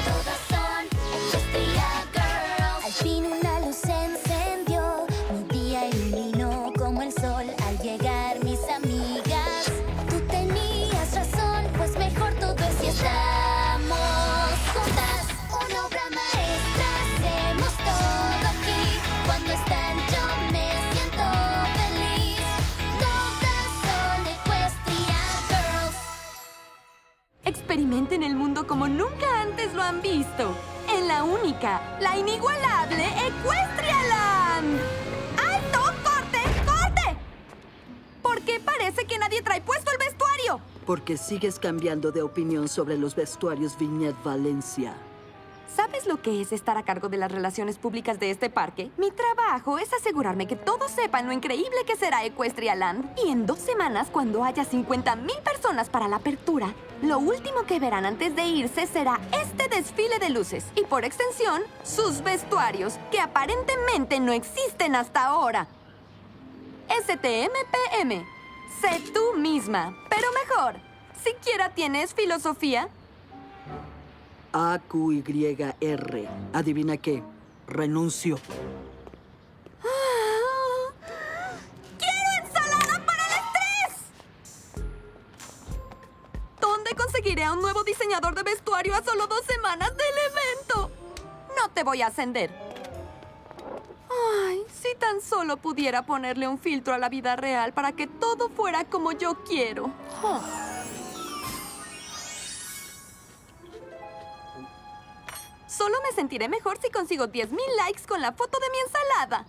Todas son Equestria Girls. Al fin una luz se encendió, mi día iluminó como el sol al llegar mis amigas. Tú tenías razón, pues mejor todo es si estamos juntas. Una obra maestra, hacemos todo aquí. Cuando están yo me siento feliz. Todas son Equestria Girls. Experimenten el mundo como nunca antes lo han visto. En la única, la inigualable Equestria Land. ¡Alto! ¡Corte! ¡Corte! ¿Por qué parece que nadie trae puesto el vestuario? Porque sigues cambiando de opinión sobre los vestuarios Viñet Valencia. ¿Sabes lo que es estar a cargo de las relaciones públicas de este parque? Mi trabajo es asegurarme que todos sepan lo increíble que será Equestria Land. Y en 2 semanas, cuando haya 50,000 personas para la apertura, lo último que verán antes de irse será este desfile de luces. Y por extensión, sus vestuarios, que aparentemente no existen hasta ahora. STMPM. Sé tú misma, pero mejor. ¿Siquiera tienes filosofía? AQYR. ¿Adivina qué? Renuncio. ¡Quiero ensalada para el estrés! ¿Dónde conseguiré a un nuevo diseñador de vestuario a solo 2 semanas del evento? No te voy a ascender. Ay, si tan solo pudiera ponerle un filtro a la vida real para que todo fuera como yo quiero. Solo me sentiré mejor si consigo 10,000 likes con la foto de mi ensalada.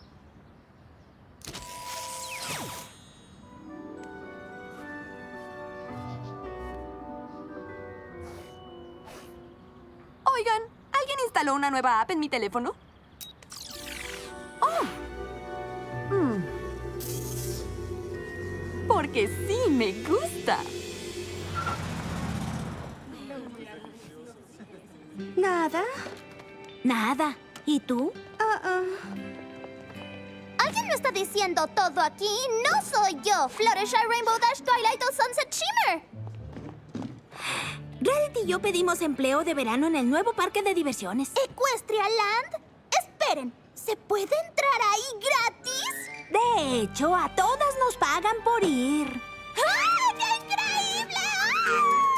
Oigan, ¿alguien instaló una nueva app en mi teléfono? ¡Oh! Porque sí me gusta. ¿Nada? Nada. ¿Y tú? ¿Alguien me está diciendo todo aquí? ¡No soy yo! Fluttershy, Rainbow Dash, Twilight o Sunset Shimmer. Reddit y yo pedimos empleo de verano en el nuevo parque de diversiones. ¿Equestria Land? Esperen, ¿se puede entrar ahí gratis? De hecho, a todas nos pagan por ir. ¡Ah, qué increíble!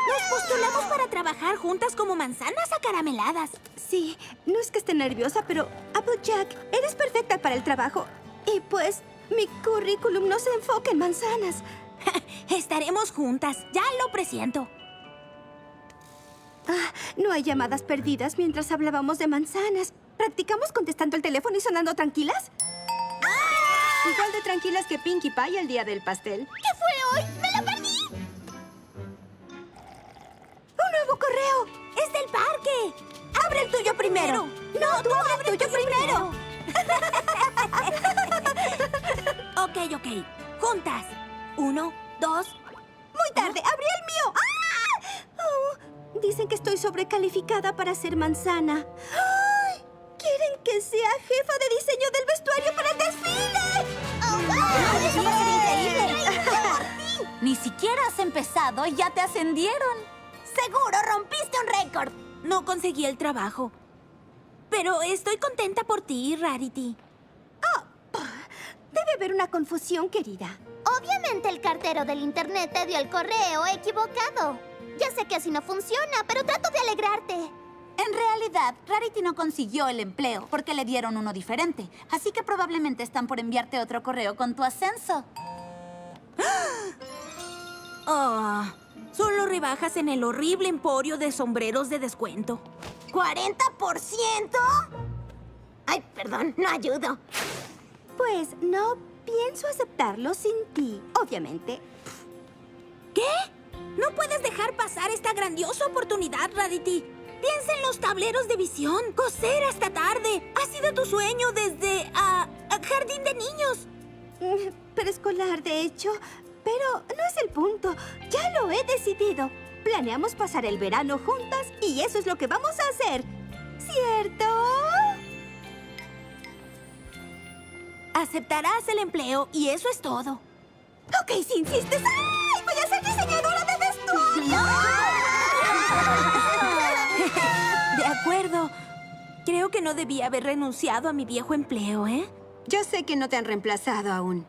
Nos postulamos para trabajar juntas como manzanas acarameladas. Sí, no es que esté nerviosa, pero Applejack, eres perfecta para el trabajo. Y pues, mi currículum no se enfoca en manzanas. Estaremos juntas, ya lo presiento. No hay llamadas perdidas mientras hablábamos de manzanas. ¿Practicamos contestando el teléfono y sonando tranquilas? Igual de tranquilas que Pinkie Pie el día del pastel. ¿Qué fue hoy? ¡Me lo perdí! ¡Un nuevo correo! ¡Es del parque! ¡Abre el tuyo primero! ¡No, tú abre el tuyo primero! Ok. Juntas. 1, 2... ¡Muy tarde! ¡Abrí el mío! ¡Ah! Oh, dicen que estoy sobrecalificada para ser manzana. ¡Ay! ¿Quieren que sea jefa de diseño del vestuario para el desfile? ¡Eso va a ser increíble! Ni siquiera has empezado y ya te ascendieron. Seguro rompiste un récord. No conseguí el trabajo. Pero estoy contenta por ti, Rarity. Debe haber una confusión, querida. Obviamente el cartero del internet te dio el correo equivocado. Ya sé que así no funciona, pero trato de alegrarte. En realidad, Rarity no consiguió el empleo porque le dieron uno diferente. Así que probablemente están por enviarte otro correo con tu ascenso. Solo rebajas en el horrible emporio de sombreros de descuento. ¿40%? Ay, perdón, no ayudo. Pues no pienso aceptarlo sin ti, obviamente. ¿Qué? No puedes dejar pasar esta grandiosa oportunidad, Rarity. Piensa en los tableros de visión. Coser hasta tarde. Ha sido tu sueño desde jardín de niños. Preescolar, de hecho. Pero no es el punto. Ya lo he decidido. Planeamos pasar el verano juntas y eso es lo que vamos a hacer. ¿Cierto? Aceptarás el empleo y eso es todo. Ok, si insistes. ¡Ay! ¡Voy a ser diseñadora de Creo que no debía haber renunciado a mi viejo empleo, ¿eh? Yo sé que no te han reemplazado aún.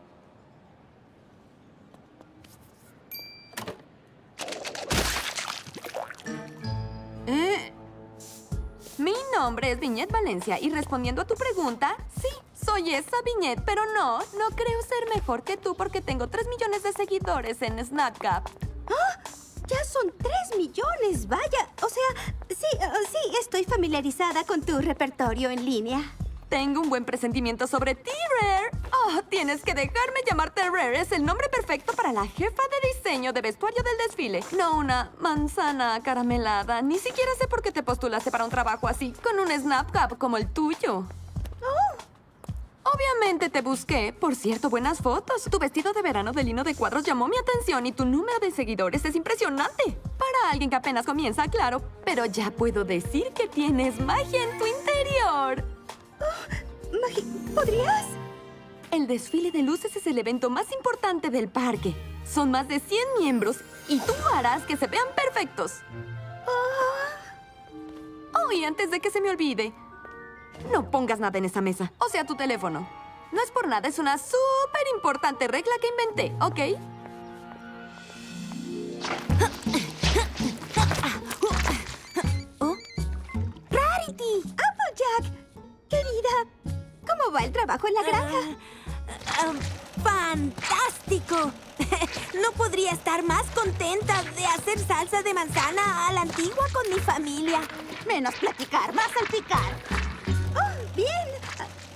Mi nombre es Viñet Valencia y respondiendo a tu pregunta, sí, soy esa Viñet, pero no creo ser mejor que tú porque tengo 3 millones de seguidores en Snapchat. Ya son 3 millones, vaya. O sea, sí, estoy familiarizada con tu repertorio en línea. Tengo un buen presentimiento sobre ti, Rare. Oh, tienes que dejarme llamarte Rare. Es el nombre perfecto para la jefa de diseño de vestuario del desfile. No una manzana caramelada. Ni siquiera sé por qué te postulaste para un trabajo así, con un Snapchat como el tuyo. Obviamente te busqué. Por cierto, buenas fotos. Tu vestido de verano de lino de cuadros llamó mi atención y tu número de seguidores es impresionante. Para alguien que apenas comienza, claro. Pero ya puedo decir que tienes magia en tu interior. ¿Podrías? El desfile de luces es el evento más importante del parque. Son más de 100 miembros y tú harás que se vean perfectos. Oh, y antes de que se me olvide, no pongas nada en esa mesa. O sea, tu teléfono. No es por nada, es una súper importante regla que inventé, ¿ok? ¡Rarity! Applejack, querida, ¿cómo va el trabajo en la granja? ¡Fantástico! No podría estar más contenta de hacer salsa de manzana a la antigua con mi familia. Menos platicar, más salpicar. Oh, bien.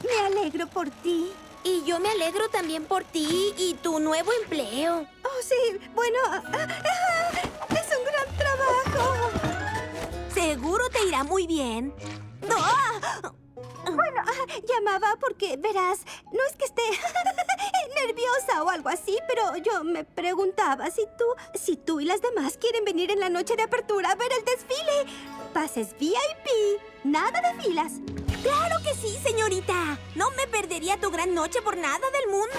Me alegro por ti. Y yo me alegro también por ti y tu nuevo empleo. Oh, sí, bueno, es un gran trabajo. Seguro te irá muy bien. ¡Ah! Bueno, llamaba porque, verás, no es que esté nerviosa o algo así, pero yo me preguntaba si tú y las demás quieren venir en la noche de apertura a ver el desfile. Pases VIP, nada de filas. ¡Claro que sí, señorita! No me perdería tu gran noche por nada del mundo.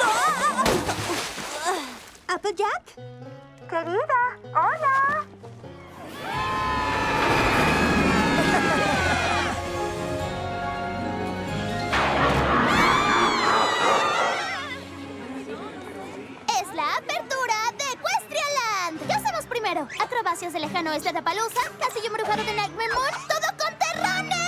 Applejack. Querida, hola. Es la apertura de Equestrialand. ¿Qué hacemos primero? Acrobacias de lejano oeste de Palusa, castillo embrujado de Nightmare Moon, todo con terrones.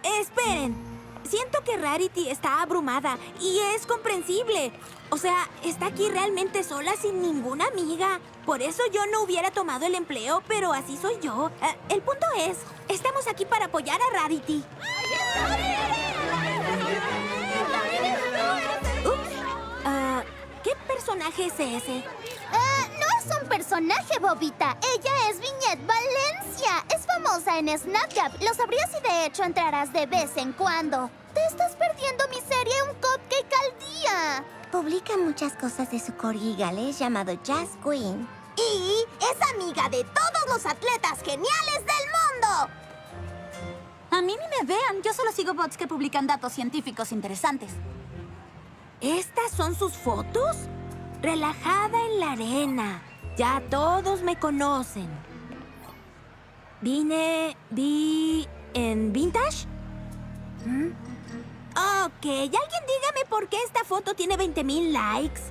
Esperen. Siento que Rarity está abrumada y es comprensible. O sea, está aquí realmente sola sin ninguna amiga. Por eso yo no hubiera tomado el empleo, pero así soy yo. El punto es, estamos aquí para apoyar a Rarity. Ups. ¿Qué personaje es ese? No es un personaje, bobita. Ella es Viñet Valencia. Es famosa en Snapchat. Lo sabrías si de hecho entrarás de vez en cuando. Te estás perdiendo mi serie Un Cupcake al Día. Publica muchas cosas de su corgi galés llamado Jazz Queen. Y es amiga de todos los atletas geniales del mundo. A mí ni me vean. Yo solo sigo bots que publican datos científicos interesantes. ¿Estas son sus fotos? Relajada en la arena. Ya todos me conocen. ¿Vi en Vintage? Ok, alguien dígame por qué esta foto tiene 20,000 likes.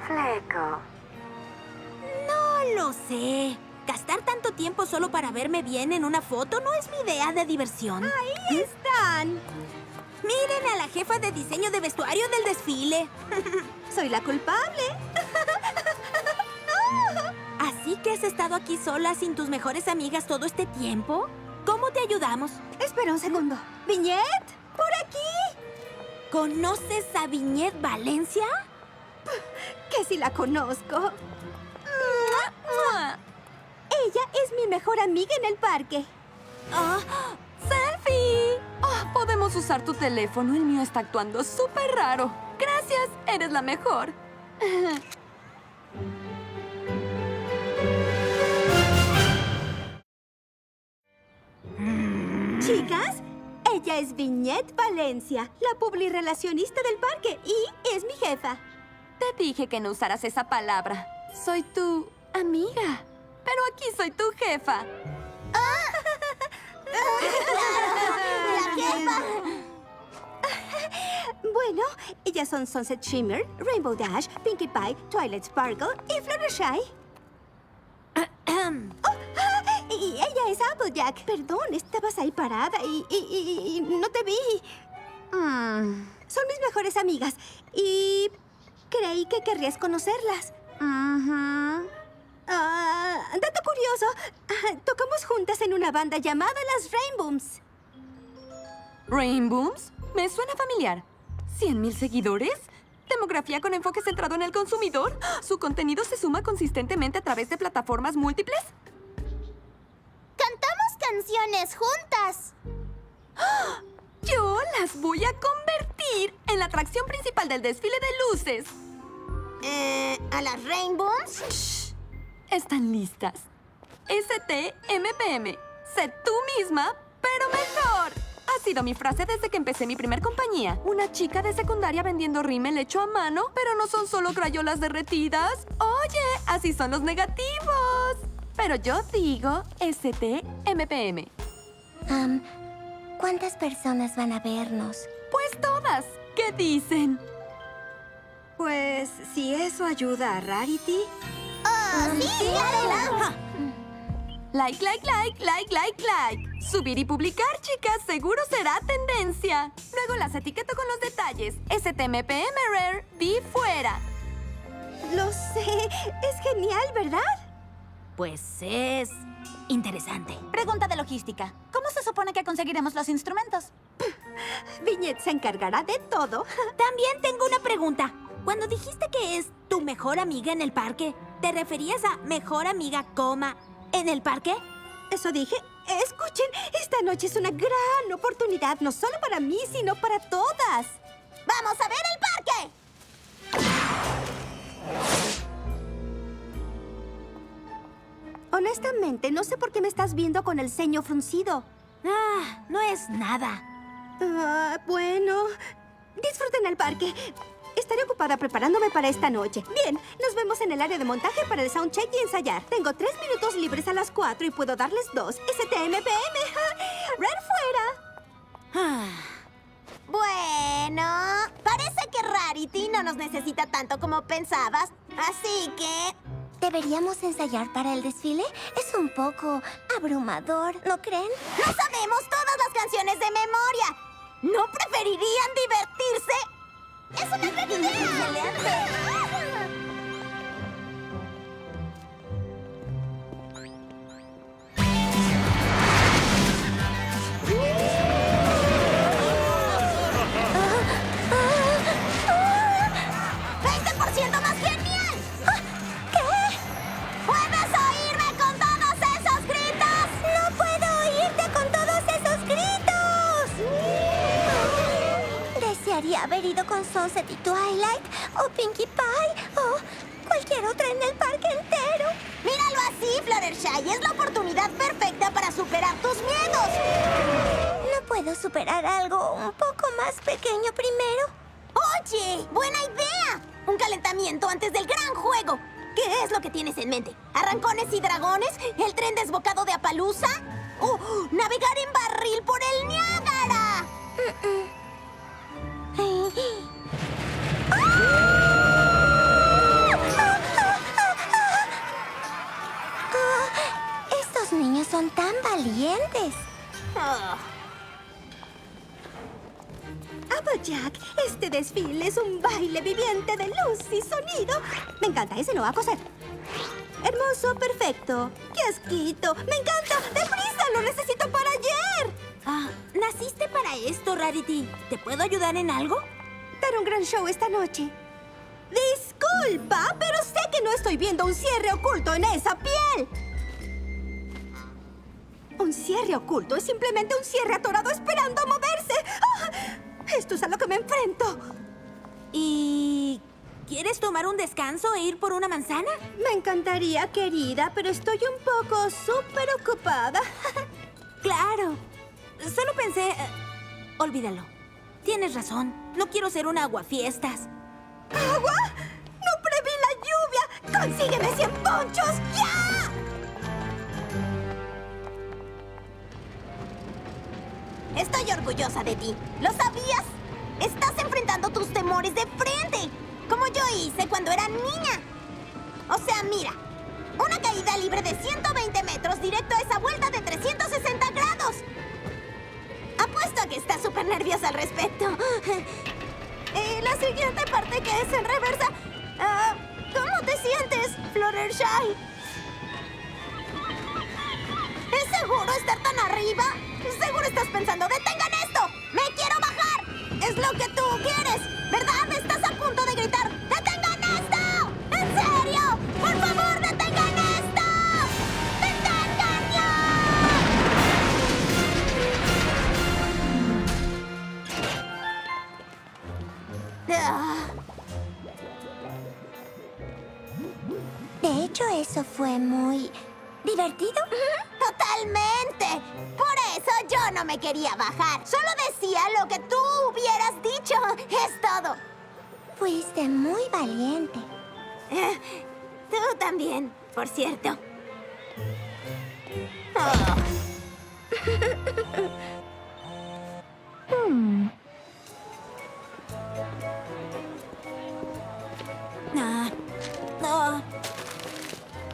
Fleco. No lo sé. Gastar tanto tiempo solo para verme bien en una foto no es mi idea de diversión. Ahí están. Miren a la jefa de diseño de vestuario del desfile. Soy la culpable. ¿Así que has estado aquí sola sin tus mejores amigas todo este tiempo? ¿Cómo te ayudamos? Espera un segundo. ¿Viñet? ¿Por aquí? ¿Conoces a Viñet Valencia? Que si la conozco. Ella es mi mejor amiga en el parque. Ah, ¡Selfie! Oh, podemos usar tu teléfono. El mío está actuando súper raro. Gracias, eres la mejor. Chicas, ella es Viñet Valencia, la publirelacionista del parque y es mi jefa. Te dije que no usaras esa palabra. Soy tu amiga. Pero aquí soy tu jefa. Bueno, ellas son Sunset Shimmer, Rainbow Dash, Pinkie Pie, Twilight Sparkle y Fluttershy. Y ella es Applejack. Perdón, estabas ahí parada y no te vi. Son mis mejores amigas y creí que querrías conocerlas. Dato curioso, tocamos juntas en una banda llamada las Rainbooms. ¿Rainbooms? Me suena familiar. ¿100,000 seguidores? ¿Demografía con enfoque centrado en el consumidor? ¿Su contenido se suma consistentemente a través de plataformas múltiples? Cantamos canciones juntas. Yo las voy a convertir en la atracción principal del desfile de luces. ¿A las Rainbows? ¿Están listas? STMPM. Sé tú misma, pero mejor. Ha sido mi frase desde que empecé mi primer compañía. Una chica de secundaria vendiendo rímel hecho a mano, pero no son solo crayolas derretidas. Oye, así son los negativos. Pero yo digo STMPM. ¿Cuántas personas van a vernos? Pues todas. ¿Qué dicen? Pues, si eso ayuda a Rarity. ¡Sí, claro! Like. Subir y publicar, chicas, seguro será tendencia. Luego las etiqueto con los detalles. STMPM Rare, vi fuera. Lo sé, es genial, ¿verdad? Pues es interesante. Pregunta de logística. ¿Cómo se supone que conseguiremos los instrumentos? Viñet se encargará de todo. También tengo una pregunta. Cuando dijiste que es tu mejor amiga en el parque, ¿te referías a mejor amiga, en el parque? Eso dije. Escuchen, esta noche es una gran oportunidad, no solo para mí, sino para todas. ¡Vamos a ver el parque! Honestamente, no sé por qué me estás viendo con el ceño fruncido. No es nada. Bueno, disfruten el parque. Estaré ocupada preparándome para esta noche. Bien, nos vemos en el área de montaje para el soundcheck y ensayar. Tengo 3 minutos libres a las 4 y puedo darles 2. STMPM. ¡Red fuera! Bueno, parece que Rarity no nos necesita tanto como pensabas. Así que... ¿Deberíamos ensayar para el desfile? Es un poco abrumador, ¿no creen? ¡No sabemos todas las canciones de memoria! ¿No preferirían divertirse? ¡Es una gran idea! ¡Excelente! ¡20% más genial! ¿Qué? ¿Puedes oírme con todos esos gritos? ¡No puedo oírte con todos esos gritos! Desearía haber ido con Sunset y Twilight, o Pinkie Pie, o cualquier otra en el parque entero. Míralo así, Fluttershy. Es la oportunidad perfecta para superar tus miedos. ¿No puedo superar algo un poco más pequeño primero? ¡Oye! ¡Buena idea! Un calentamiento antes del gran juego. ¿Qué es lo que tienes en mente? ¿Arrancones y dragones? ¿El tren desbocado de Appaloosa? ¿O navegar en barril por el Niágara? Estos niños son tan valientes. Applejack, este desfile es un baile viviente de luz y sonido. Me encanta, ese no va a coser. Hermoso, perfecto. ¡Qué asquito! ¡Me encanta! ¡Deprisa! ¡Lo necesito para ayer! ¿Naciste para esto, Rarity? ¿Te puedo ayudar en algo? Dar un gran show esta noche. Disculpa, pero sé que no estoy viendo un cierre oculto en esa piel. Un cierre oculto es simplemente un cierre atorado esperando a moverse. Esto es a lo que me enfrento. ¿Y quieres tomar un descanso e ir por una manzana? Me encantaría, querida, pero estoy un poco súper ocupada. Claro. Solo pensé... olvídalo. Tienes razón. No quiero ser un aguafiestas. ¿Agua? ¡No preví la lluvia! ¡Consígueme 100 ponchos! ¡Ya! Estoy orgullosa de ti. ¿Lo sabías? Estás enfrentando tus temores de frente, como yo hice cuando era niña. O sea, mira, una caída libre de 120 metros directo a esa vuelta de 360 grados. Apuesto a que estás súper nerviosa al respecto. La siguiente parte, que es en reversa. ¿Cómo te sientes, Fluttershy? ¿Es seguro estar tan arriba? Seguro estás pensando, ¡detengan esto! ¡Me quiero bajar! Es lo que tú quieres, ¿verdad? Estás a punto de gritar, ¡detengan esto! ¡En serio! ¡Por favor, detengan esto! ¡Deténganlo! De hecho, eso fue muy divertido. ¡Totalmente! Por eso yo no me quería bajar. Solo decía lo que tú hubieras dicho. Es todo. Fuiste muy valiente. Tú también, por cierto.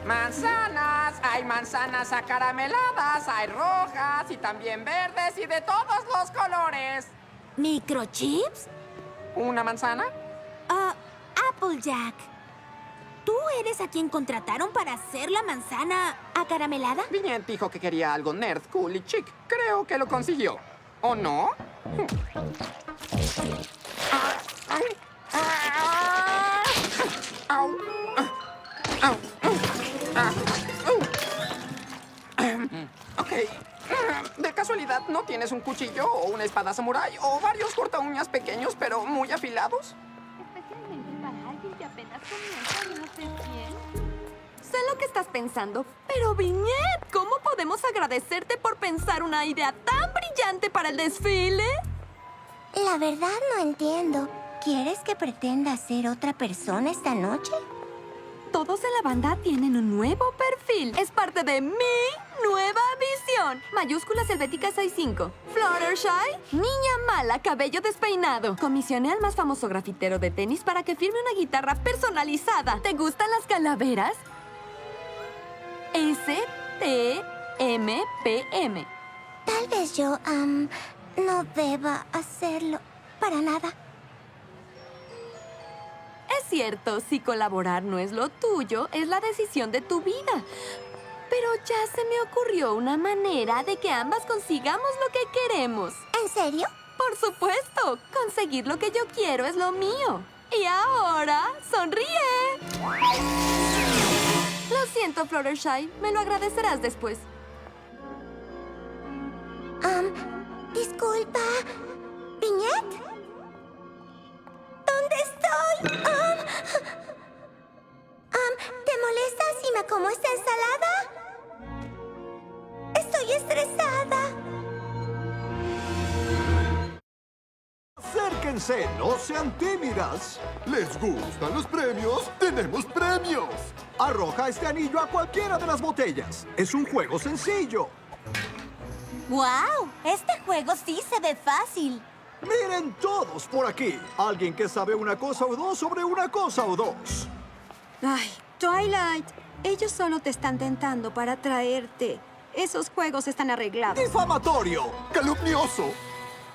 Manzanas, hay manzanas acarameladas, hay rojas y también verdes y de todos los colores. ¿Microchips? ¿Una manzana? Applejack. ¿Tú eres a quien contrataron para hacer la manzana acaramelada? Viñet dijo que quería algo nerd, cool y chic. Creo que lo consiguió. ¿O no? Au. Ok. ¿De casualidad no tienes un cuchillo o una espada samurái o varios corta uñas pequeños pero muy afilados? Especialmente para alguien que apenas comienza y no sé quién. Sé lo que estás pensando, pero Viñet, ¿cómo podemos agradecerte por pensar una idea tan brillante para el desfile? La verdad no entiendo. ¿Quieres que pretenda ser otra persona esta noche? Todos en la banda tienen un nuevo perfil. Es parte de mi nueva visión. Mayúsculas helvéticas 65. Fluttershy, niña mala, cabello despeinado. Comisioné al más famoso grafitero de tenis para que firme una guitarra personalizada. ¿Te gustan las calaveras? STMPM. Tal vez yo, no deba hacerlo para nada. Es cierto, si colaborar no es lo tuyo, es la decisión de tu vida. Pero ya se me ocurrió una manera de que ambas consigamos lo que queremos. ¿En serio? Por supuesto, conseguir lo que yo quiero es lo mío. Y ahora, sonríe. Lo siento, Fluttershy, me lo agradecerás después. Disculpa. ¿Viñet? ¿Dónde estoy? ¿Te molesta si me como esta ensalada? Estoy estresada. Acérquense, no sean tímidas. ¿Les gustan los premios? ¡Tenemos premios! Arroja este anillo a cualquiera de las botellas. Es un juego sencillo. ¡Wow! Este juego sí se ve fácil. Miren todos por aquí. Alguien que sabe una cosa o dos sobre una cosa o dos. Ay, Twilight, ellos solo te están tentando para atraerte. Esos juegos están arreglados. Difamatorio, calumnioso.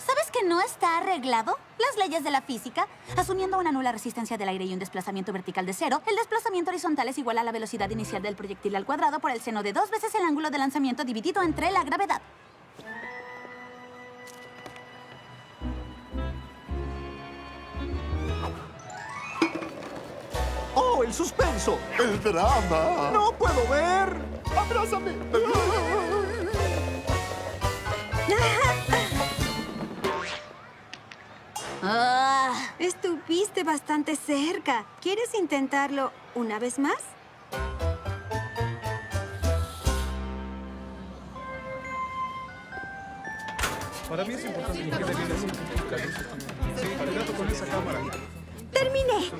¿Sabes que no está arreglado? Las leyes de la física. Asumiendo una nula resistencia del aire y un desplazamiento vertical de 0, el desplazamiento horizontal es igual a la velocidad inicial del proyectil al cuadrado por el seno de 2 veces el ángulo de lanzamiento dividido entre la gravedad. ¡Oh, el suspenso! ¡El drama! ¡No puedo ver! ¡Abrázame! Estuviste bastante cerca. ¿Quieres intentarlo una vez más? Para mí es importante que quede bien así. Cuidado con esa cámara. ¡Terminé!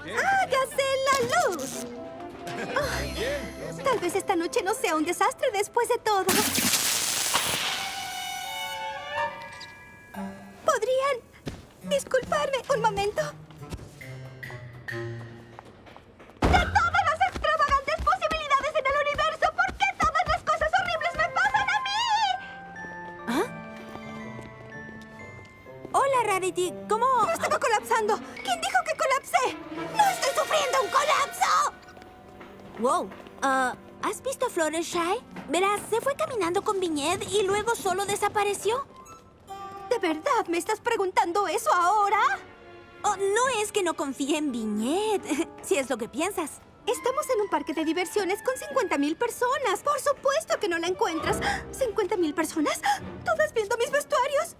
¡Hágase la luz! Tal vez esta noche no sea un desastre después de todo. disculparme un momento. De todas las extravagantes posibilidades en el universo, ¿por qué todas las cosas horribles me pasan a mí? Hola, Rarity. ¿Cómo...? No estaba colapsando. ¿Quién dijo que colapsé? ¡No estoy sufriendo un colapso! Wow. ¿Has visto a Fluttershy? Verás, se fue caminando con Vignette y luego solo desapareció. ¿De verdad me estás preguntando eso ahora? Oh, no es que no confíe en Vignette, si es lo que piensas. Estamos en un parque de diversiones con 50,000 personas. Por supuesto que no la encuentras. ¿50,000 personas? ¿Todas viendo mis vestuarios?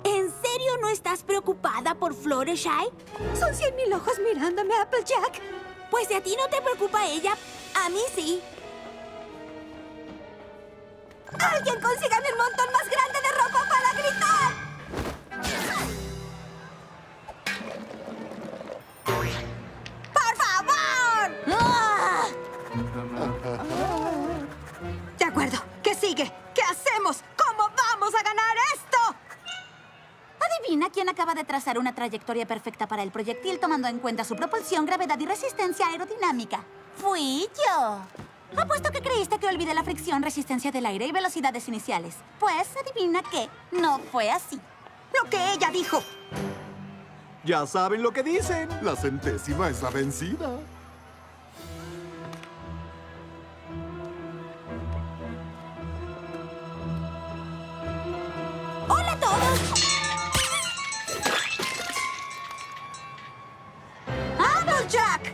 ¿En serio no estás preocupada por Fluttershy? Son 100,000 ojos mirándome, Applejack. Pues si a ti no te preocupa ella, a mí sí. ¡Alguien consígame un montón más grande de ropa para gritar! ¡Por favor! ¡Ah! De acuerdo. ¿Qué sigue? ¿Qué hacemos? ¿Cómo vamos a ganar esto? Adivina quién acaba de trazar una trayectoria perfecta para el proyectil tomando en cuenta su propulsión, gravedad y resistencia aerodinámica. Fui yo. Apuesto que creíste que olvidé la fricción, resistencia del aire y velocidades iniciales. Pues adivina qué, no fue así. Lo que ella dijo. Ya saben lo que dicen. La 100ª es la vencida. ¡Hola a todos! ¡Applejack!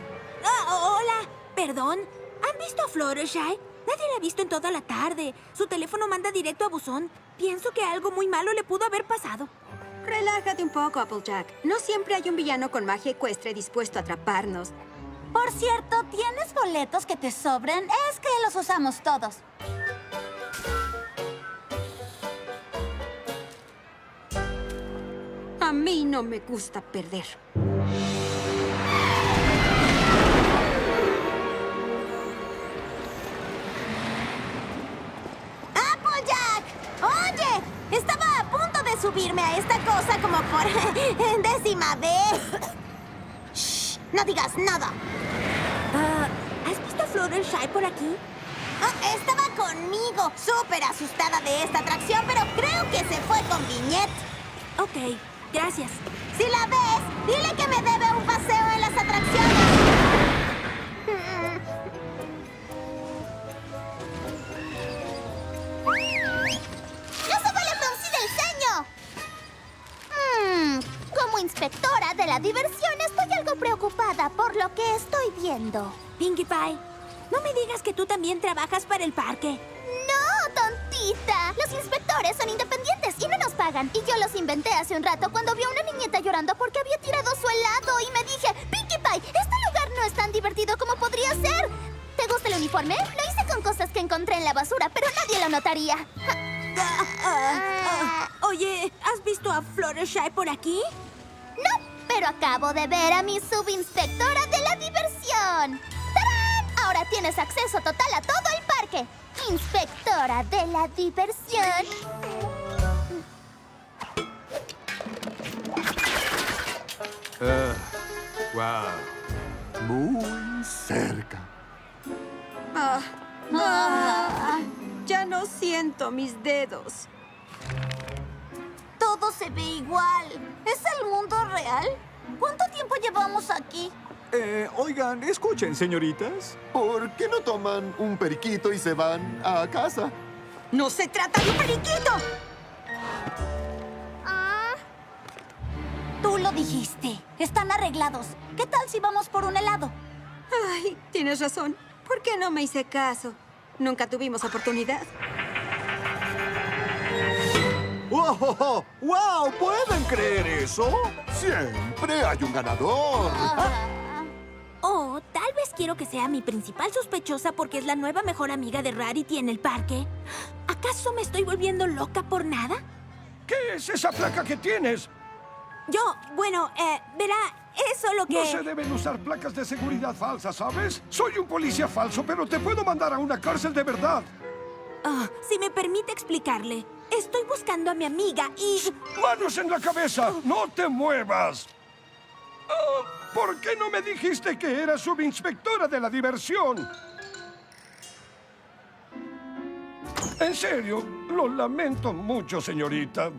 Hola. Perdón. ¿Han visto a Fluttershy? Nadie la ha visto en toda la tarde. Su teléfono manda directo a buzón. Pienso que algo muy malo le pudo haber pasado. Relájate un poco, Applejack. No siempre hay un villano con magia ecuestre dispuesto a atraparnos. Por cierto, ¿tienes boletos que te sobren? Es que los usamos todos. A mí no me gusta perder. ¡Applejack! ¡Oye! Estaba a punto de subirme a esta cosa como por 10ª vez. Shh, no digas nada. ¿Has visto a Fluttershy por aquí? Estaba conmigo, súper asustada de esta atracción, pero creo que se fue con Vignette. Ok, gracias. Si la ves, dile que me debe un paseo en las atracciones. ¡No se me le fruncir el ceño! Como inspectora de la diversión, estoy algo preocupada por lo que estoy viendo. Pinkie Pie, no me digas que tú también trabajas para el parque. ¡No, tontita! Los inspectores son independientes y no nos pagan. Y yo los inventé hace un rato cuando vi a una niñeta llorando porque había tirado su helado y me dije, Pinkie Pie, este lugar no es tan divertido como podría ser. ¿Te gusta el uniforme? Lo hice con cosas que encontré en la basura, pero nadie lo notaría. Oye, ¿has visto a Fluttershy por aquí? No, pero acabo de ver a mi subinspectora de la diversión. ¡Tarán! Ahora tienes acceso total a todo el parque. Inspectora de la diversión. Wow. Muy cerca. Ya no siento mis dedos. Todo se ve igual. ¿Es el mundo real? ¿Cuánto tiempo llevamos aquí? Oigan, escuchen, señoritas. ¿Por qué no toman un periquito y se van a casa? ¡No se trata de un periquito! Tú lo dijiste. Están arreglados. ¿Qué tal si vamos por un helado? Ay, tienes razón. ¿Por qué no me hice caso? Nunca tuvimos oportunidad. ¡Wow! ¡Wow! ¿Pueden creer eso? Siempre hay un ganador. Oh, tal vez quiero que sea mi principal sospechosa porque es la nueva mejor amiga de Rarity en el parque. ¿Acaso me estoy volviendo loca por nada? ¿Qué es esa placa que tienes? Verá, es solo que... No se deben usar placas de seguridad falsas, ¿sabes? Soy un policía falso, pero te puedo mandar a una cárcel de verdad. Si me permite explicarle. Estoy buscando a mi amiga y... ¡Manos en la cabeza! ¡No te muevas! Ah, ¿por qué no me dijiste que era subinspectora de la diversión? En serio, lo lamento mucho, señorita.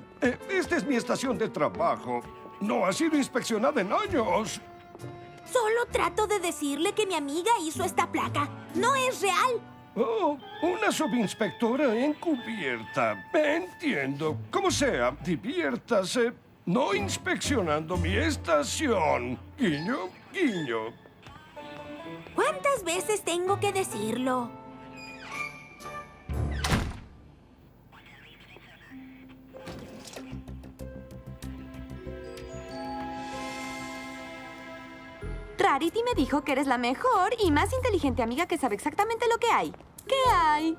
Esta es mi estación de trabajo. No ha sido inspeccionada en años. Solo trato de decirle que mi amiga hizo esta placa. No es real. Oh, una subinspectora encubierta. Entiendo. Como sea, diviértase no inspeccionando mi estación. Guiño, guiño. ¿Cuántas veces tengo que decirlo? Rarity me dijo que eres la mejor y más inteligente amiga que sabe exactamente lo que hay. ¿Qué hay?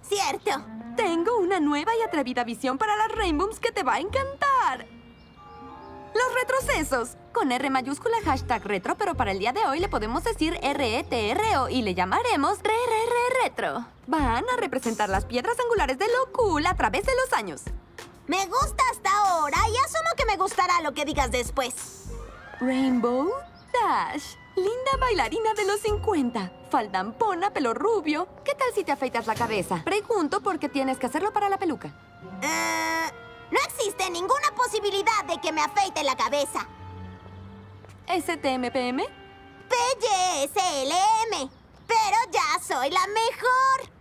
Cierto. Tengo una nueva y atrevida visión para las Rainbows que te va a encantar. Los retrocesos. Con R mayúscula, #retro, pero para el día de hoy le podemos decir RETRO y le llamaremos retro. Van a representar las piedras angulares de lo cool a través de los años. Me gusta hasta ahora y asumo que me gustará lo que digas después. Rainbow Dash. Linda bailarina de los 50. Faldampona, pelo rubio. ¿Qué tal si te afeitas la cabeza? Pregunto porque tienes que hacerlo para la peluca. No existe ninguna posibilidad de que me afeite la cabeza. ¿STMPM? PYSLM. Pero ya soy la mejor.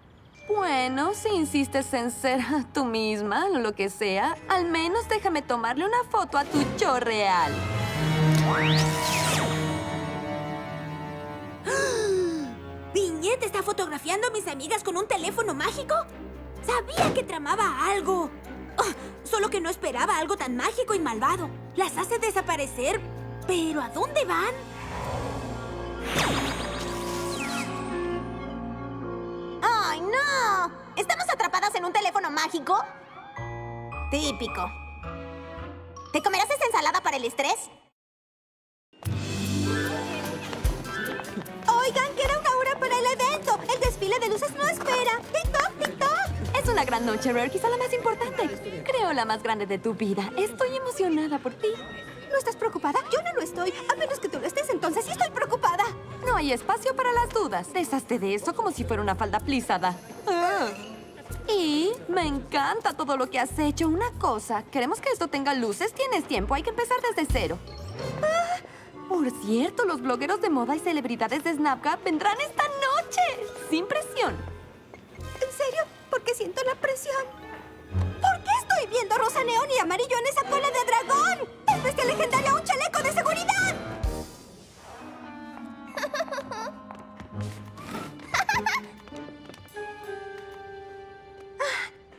Bueno, si insistes en ser tú misma o lo que sea, al menos déjame tomarle una foto a tu yo real. ¿Viñet está fotografiando a mis amigas con un teléfono mágico? Sabía que tramaba algo. Solo que no esperaba algo tan mágico y malvado. Las hace desaparecer. ¿Pero a dónde van? ¡Ay, no! ¿Estamos atrapadas en un teléfono mágico? Típico. ¿Te comerás esa ensalada para el estrés? Oigan, queda una hora para el evento. El desfile de luces no espera. ¡Tic-toc, tic-toc! Es una gran noche, Rare, quizá la más importante. Creo la más grande de tu vida. Estoy emocionada por ti. ¿No estás preocupada? Yo no lo estoy. A menos que tú lo estés, entonces sí estoy preocupada. No hay espacio para las dudas. Deshazte de eso como si fuera una falda plisada. Y me encanta todo lo que has hecho. Una cosa, queremos que esto tenga luces. Tienes tiempo, hay que empezar desde cero. Por cierto, los blogueros de moda y celebridades de Snapchat vendrán esta noche. Sin presión. ¿En serio? ¿Por qué siento la presión? ¿Por qué estoy viendo rosa neón y amarillo en esa cola de dragón? ¡Es bestia legendaria, un chaleco de seguridad!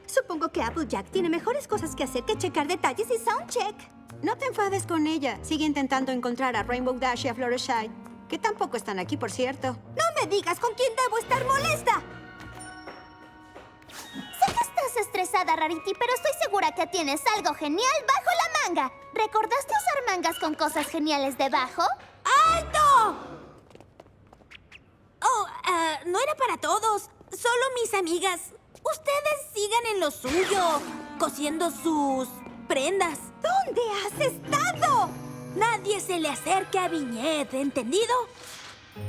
Supongo que Applejack tiene mejores cosas que hacer que checar detalles y soundcheck. No te enfades con ella. Sigue intentando encontrar a Rainbow Dash y a Fluttershy, que tampoco están aquí, por cierto. ¡No me digas con quién debo estar molesta! Sé que estás estresada, Rarity, pero estoy segura que tienes algo genial bajo la manga. ¿Recordaste usar mangas con cosas geniales debajo? ¡Alto! Oh, no era para todos. Solo mis amigas. Ustedes sigan en lo suyo, cosiendo sus prendas. ¿Dónde has estado? Nadie se le acerque a Viñet, ¿entendido?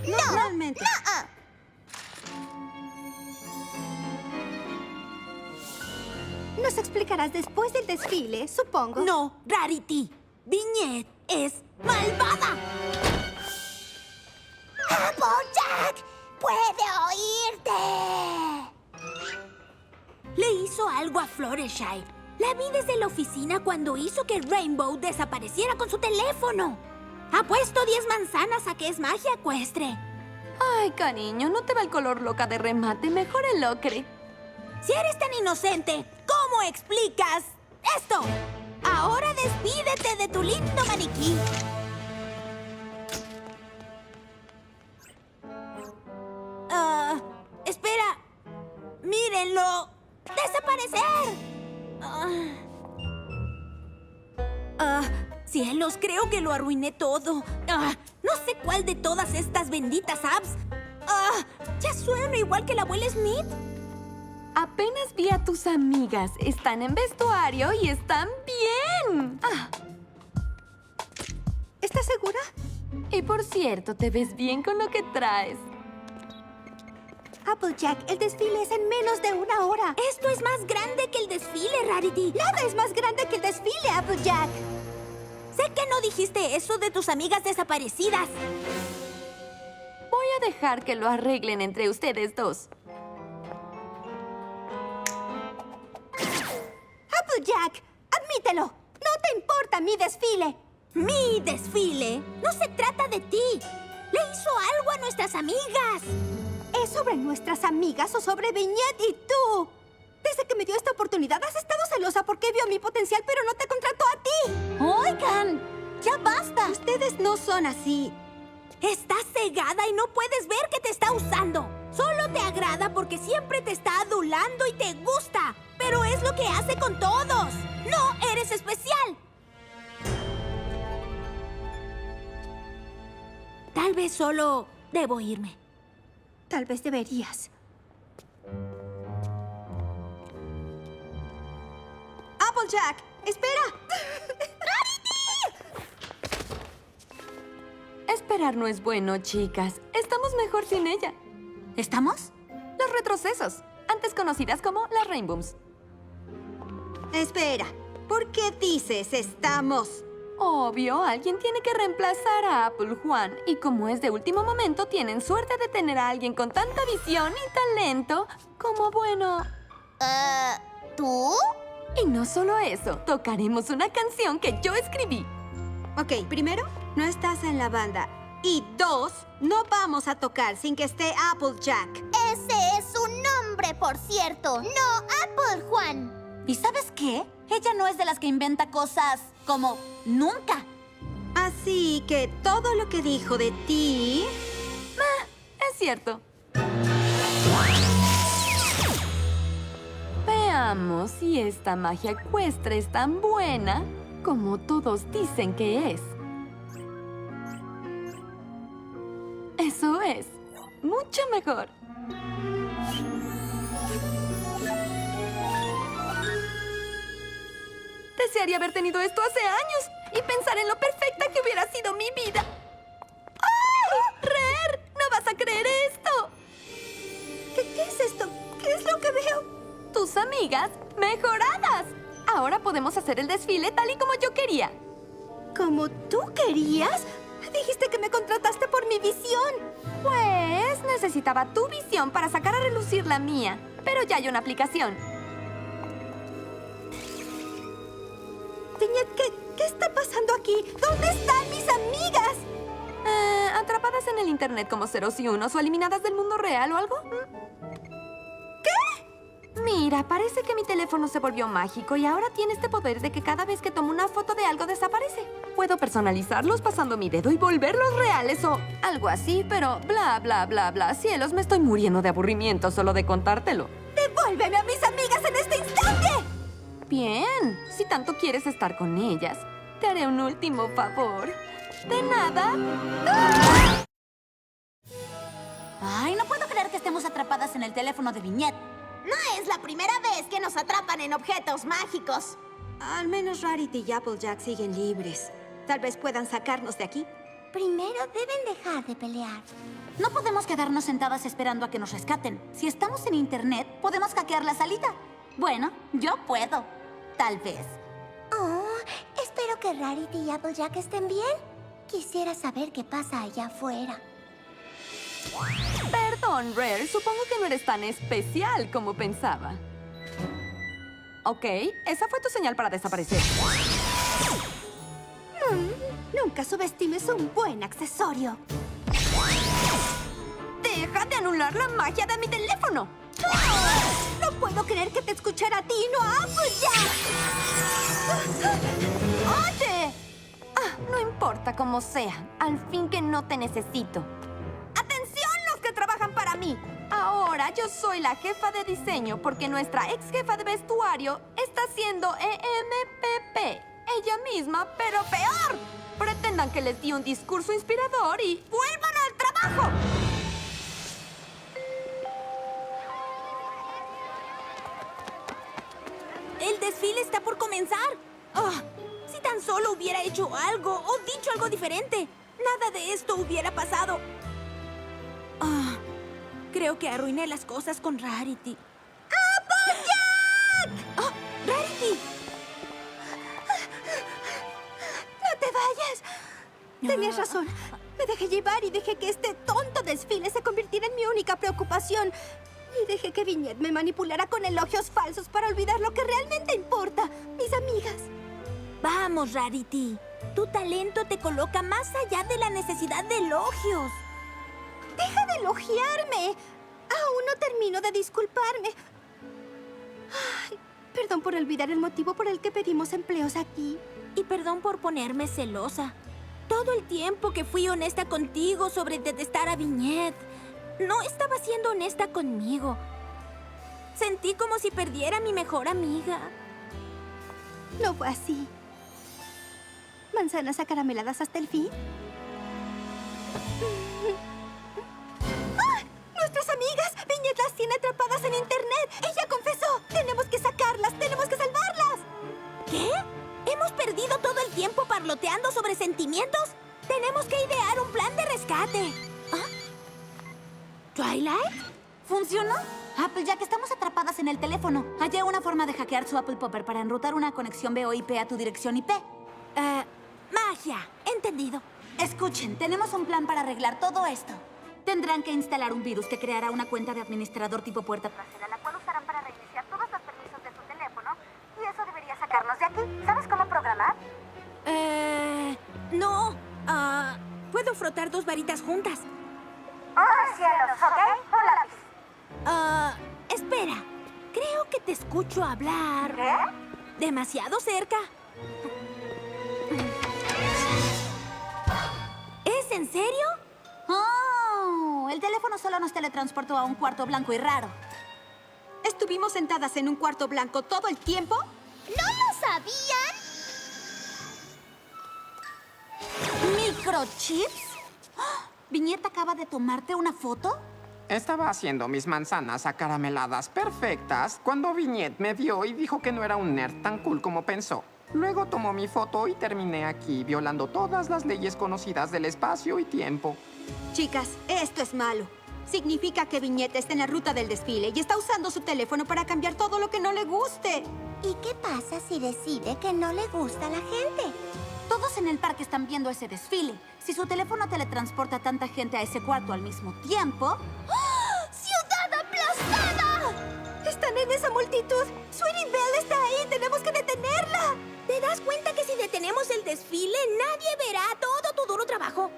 No, realmente. Nos explicarás después del desfile, supongo. No, Rarity. Viñet es malvada. ¡Applejack! ¡Puede oírte! Le hizo algo a Fluttershy. La vi desde la oficina cuando hizo que Rainbow desapareciera con su teléfono. Apuesto 10 manzanas a que es magia ecuestre. Ay, cariño, no te va el color loca de remate. Mejor el ocre. Si eres tan inocente, ¿cómo explicas esto? Ahora despídete de tu lindo maniquí. Espera. Mírenlo. ¡Desaparecer! Cielos, creo que lo arruiné todo. No sé cuál de todas estas benditas apps. Ya suena igual que la abuela Smith. Apenas vi a tus amigas. Están en vestuario y están bien. ¿Estás segura? Y por cierto, te ves bien con lo que traes. Applejack, el desfile es en menos de 1 hora. Esto es más grande que el desfile, Rarity. Nada es más grande que el desfile, Applejack. Sé que no dijiste eso de tus amigas desaparecidas. Voy a dejar que lo arreglen entre ustedes dos. Applejack, admítelo. No te importa mi desfile. ¿Mi desfile? No se trata de ti. Le hizo algo a nuestras amigas. ¿Es sobre nuestras amigas o sobre Vignette y tú? Desde que me dio esta oportunidad has estado celosa porque vio mi potencial, pero no te contrató a ti. Oigan, ya basta. Ustedes no son así. Estás cegada y no puedes ver que te está usando. Solo te agrada porque siempre te está adulando y te gusta. Pero es lo que hace con todos. No eres especial. Tal vez solo debo irme. Tal vez deberías. Applejack, espera. Esperar no es bueno, chicas. Estamos mejor sin ella. ¿Estamos? Los retrocesos, antes conocidas como las Rainbooms. Espera. ¿Por qué dices estamos? Obvio, alguien tiene que reemplazar a Apple Juan. Y como es de último momento, tienen suerte de tener a alguien con tanta visión y talento como, bueno... ¿Tú? Y no solo eso, tocaremos una canción que yo escribí. Ok, primero, no estás en la banda. Y 2, no vamos a tocar sin que esté Applejack. Ese es su nombre, por cierto. No Apple Juan. ¿Y sabes qué? Ella no es de las que inventa cosas como nunca. Así que todo lo que dijo de ti... Es cierto. Veamos si esta magia ecuestre es tan buena como todos dicen que es. Eso es. Mucho mejor. Desearía haber tenido esto hace años y pensar en lo perfecta que hubiera sido mi vida. ¡Ay! ¡Rer! ¡No vas a creer esto! ¿Qué es esto? ¿Qué es lo que veo? Tus amigas mejoradas. Ahora podemos hacer el desfile tal y como yo quería. ¿Como tú querías? Dijiste que me contrataste por mi visión. Pues necesitaba tu visión para sacar a relucir la mía. Pero ya hay una aplicación. Vignette, ¿qué está pasando aquí? ¿Dónde están mis amigas? ¿Atrapadas en el internet como ceros y unos o eliminadas del mundo real o algo? ¿Qué? Mira, parece que mi teléfono se volvió mágico y ahora tiene este poder de que cada vez que tomo una foto de algo desaparece. Puedo personalizarlos pasando mi dedo y volverlos reales o algo así, pero bla, bla, bla, bla. Cielos, me estoy muriendo de aburrimiento solo de contártelo. ¡Devuélveme a mis amigas en este instante! Bien, si tanto quieres estar con ellas, te haré un último favor. ¿De nada? ¡Ah! Ay, no puedo creer que estemos atrapadas en el teléfono de Vignette. No es la primera vez que nos atrapan en objetos mágicos. Al menos Rarity y Applejack siguen libres. Tal vez puedan sacarnos de aquí. Primero deben dejar de pelear. No podemos quedarnos sentadas esperando a que nos rescaten. Si estamos en internet, podemos hackear la salita. Bueno, yo puedo. Tal vez. Oh, espero que Rarity y Applejack estén bien. Quisiera saber qué pasa allá afuera. Perdón, Rare. Supongo que no eres tan especial como pensaba. Ok, esa fue tu señal para desaparecer. Nunca subestimes un buen accesorio. ¡Deja de anular la magia de mi teléfono! No puedo creer que te escuchara a ti y no a Applejack. ¡Oye! No importa cómo sea. Al fin que no te necesito. ¡Atención los que trabajan para mí! Ahora yo soy la jefa de diseño porque nuestra ex jefa de vestuario está haciendo EMPP. Ella misma, pero peor. Pretendan que les di un discurso inspirador y ¡vuelvan al trabajo! está por comenzar. Ah, si tan solo hubiera hecho algo o dicho algo diferente, nada de esto hubiera pasado. Ah, creo que arruiné las cosas con Rarity. ¡Applejack! ¡Oh, Rarity! ¡No te vayas! Tenías razón. Me dejé llevar y dejé que este tonto desfile se convirtiera en mi única preocupación. Y dejé que Vignette me manipulara con elogios falsos para olvidar lo que realmente importa, mis amigas. Vamos, Rarity. Tu talento te coloca más allá de la necesidad de elogios. ¡Deja de elogiarme! Aún no termino de disculparme. Ay, perdón por olvidar el motivo por el que pedimos empleos aquí. Y perdón por ponerme celosa. Todo el tiempo que fui honesta contigo sobre detestar a Vignette, no estaba siendo honesta conmigo. Sentí como si perdiera a mi mejor amiga. No fue así. ¿Manzanas acarameladas hasta el fin? ¡Ah! ¡Nuestras amigas! Vignette las tiene atrapadas en internet. ¡Ella confesó! ¡Tenemos que sacarlas! ¡Tenemos que salvarlas! ¿Qué? ¿Hemos perdido todo el tiempo parloteando sobre sentimientos? Tenemos que idear un plan de rescate. ¿Ah? ¿Twilight? ¿Funcionó? Applejack, estamos atrapadas en el teléfono. Hallé una forma de hackear su Apple Popper para enrutar una conexión VoIP a tu dirección IP. Magia. Entendido. Escuchen, tenemos un plan para arreglar todo esto. Tendrán que instalar un virus que creará una cuenta de administrador tipo puerta trasera, la cual usarán para reiniciar todos los permisos de su teléfono. Y eso debería sacarnos de aquí. ¿Sabes cómo programar? No. Puedo frotar 2 varitas juntas. ¡Oh, cielos! ¿Ok? Un lápiz. Espera. Creo que te escucho hablar. ¿Qué? Demasiado cerca. ¿Es en serio? ¡Oh! El teléfono solo nos teletransportó a un cuarto blanco y raro. ¿Estuvimos sentadas en un cuarto blanco todo el tiempo? ¿No lo sabían? ¿Microchips? ¡Ah! ¿Vignette acaba de tomarte una foto? Estaba haciendo mis manzanas acarameladas perfectas cuando Vignette me vio y dijo que no era un nerd tan cool como pensó. Luego tomó mi foto y terminé aquí, violando todas las leyes conocidas del espacio y tiempo. Chicas, esto es malo. Significa que Vignette está en la ruta del desfile y está usando su teléfono para cambiar todo lo que no le guste. ¿Y qué pasa si decide que no le gusta a la gente? Todos en el parque están viendo ese desfile. Si su teléfono teletransporta a tanta gente a ese cuarto al mismo tiempo... ¡Oh! ¡Ciudad aplastada! ¡Están en esa multitud! ¡Sweetie Belle está ahí! ¡Tenemos que detenerla! ¿Te das cuenta que si detenemos el desfile, nadie verá todo tu duro trabajo?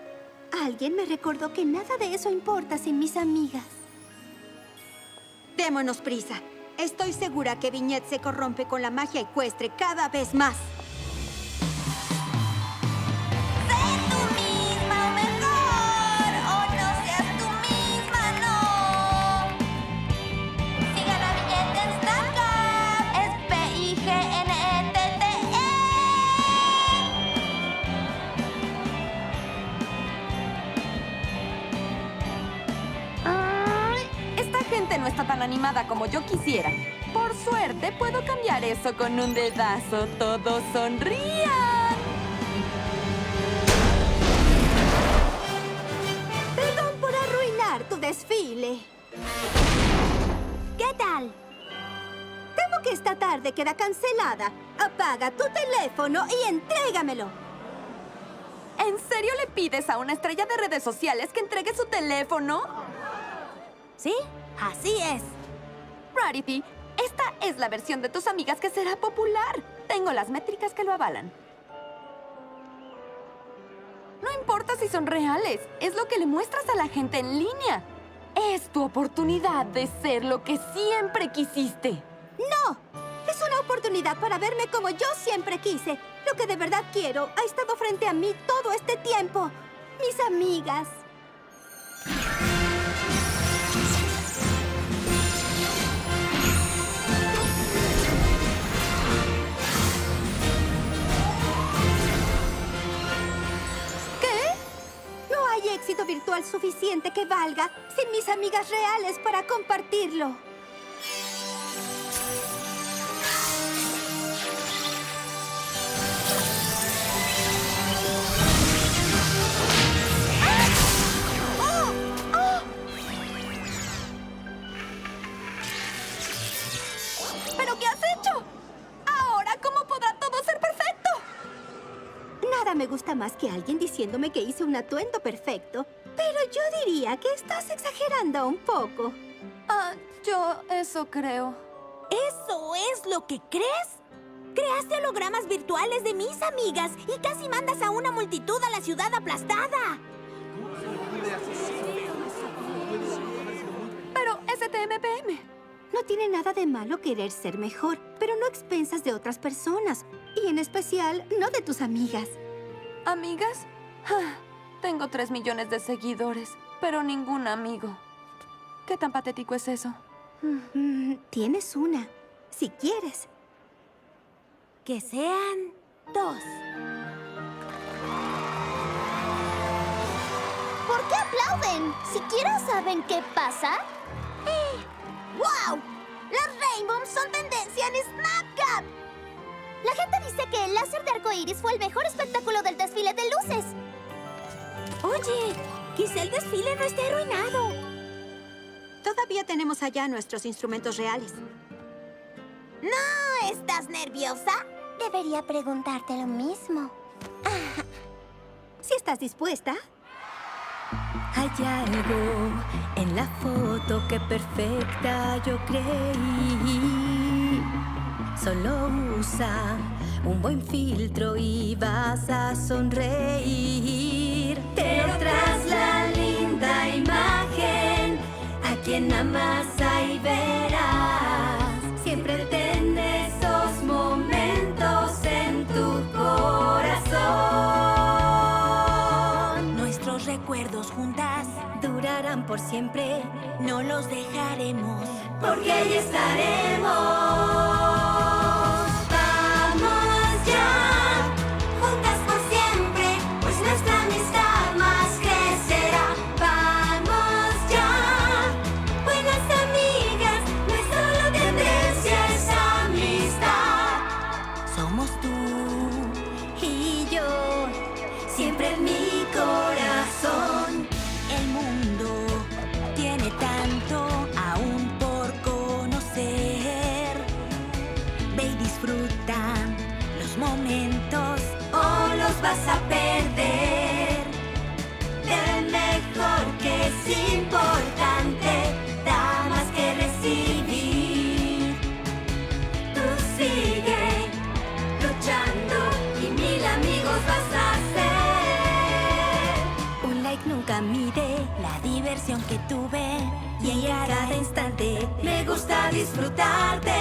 Alguien me recordó que nada de eso importa sin mis amigas. Démonos prisa. Estoy segura que Vignette se corrompe con la magia ecuestre cada vez más. No está tan animada como yo quisiera. Por suerte, puedo cambiar eso con un dedazo. ¡Todos sonrían! Perdón por arruinar tu desfile. ¿Qué tal? Temo que esta tarde queda cancelada. Apaga tu teléfono y entrégamelo. ¿En serio le pides a una estrella de redes sociales que entregue su teléfono? ¿Sí? Así es. Rarity, esta es la versión de tus amigas que será popular. Tengo las métricas que lo avalan. No importa si son reales, es lo que le muestras a la gente en línea. Es tu oportunidad de ser lo que siempre quisiste. ¡No! Es una oportunidad para verme como yo siempre quise. Lo que de verdad quiero ha estado frente a mí todo este tiempo. Mis amigas. Éxito virtual suficiente que valga sin mis amigas reales para compartirlo. más que alguien diciéndome que hice un atuendo perfecto. Pero yo diría que estás exagerando un poco. Yo eso creo. ¿Eso es lo que crees? Creaste hologramas virtuales de mis amigas y casi mandas a una multitud a la ciudad aplastada. Pero STMPM. No tiene nada de malo querer ser mejor, pero no a expensas de otras personas. Y en especial, no de tus amigas. ¿Amigas? Tengo 3 millones de seguidores, pero ningún amigo. ¿Qué tan patético es eso? Tienes una, si quieres. Que sean 2. ¿Por qué aplauden? ¿Siquiera saben qué pasa? ¡Wow! Las Rainbows son tendencia en Snapchat. La gente dice que el láser de arcoíris fue el mejor espectáculo del desfile de luces. Oye, quizá el desfile no esté arruinado. Todavía tenemos allá nuestros instrumentos reales. ¿No estás nerviosa? Debería preguntarte lo mismo. Si estás dispuesta. Hay algo en la foto que perfecta yo creí. Solo usa un buen filtro y vas a sonreír. Pero tras la linda imagen, a quien amas ahí verás. Siempre ten esos momentos en tu corazón. Nuestros recuerdos juntas durarán por siempre. no los dejaremos. Porque ahí estaremos. Vamos ya, juntas por siempre, pues nuestra amistad más crecerá. Vamos ya, buenas amigas, nuestra solo tendencia es amistad. Somos tú Y yo, siempre en mi corazón. El mundo tiene tanto aún por conocer. Ve y disfruta los momentos O los vas a perder. El mejor que es importante da más que recibir. Tú sigue luchando y 1000 amigos vas a hacer. Un like nunca mide la diversión que tuve. Y en cada instante me gusta disfrutarte.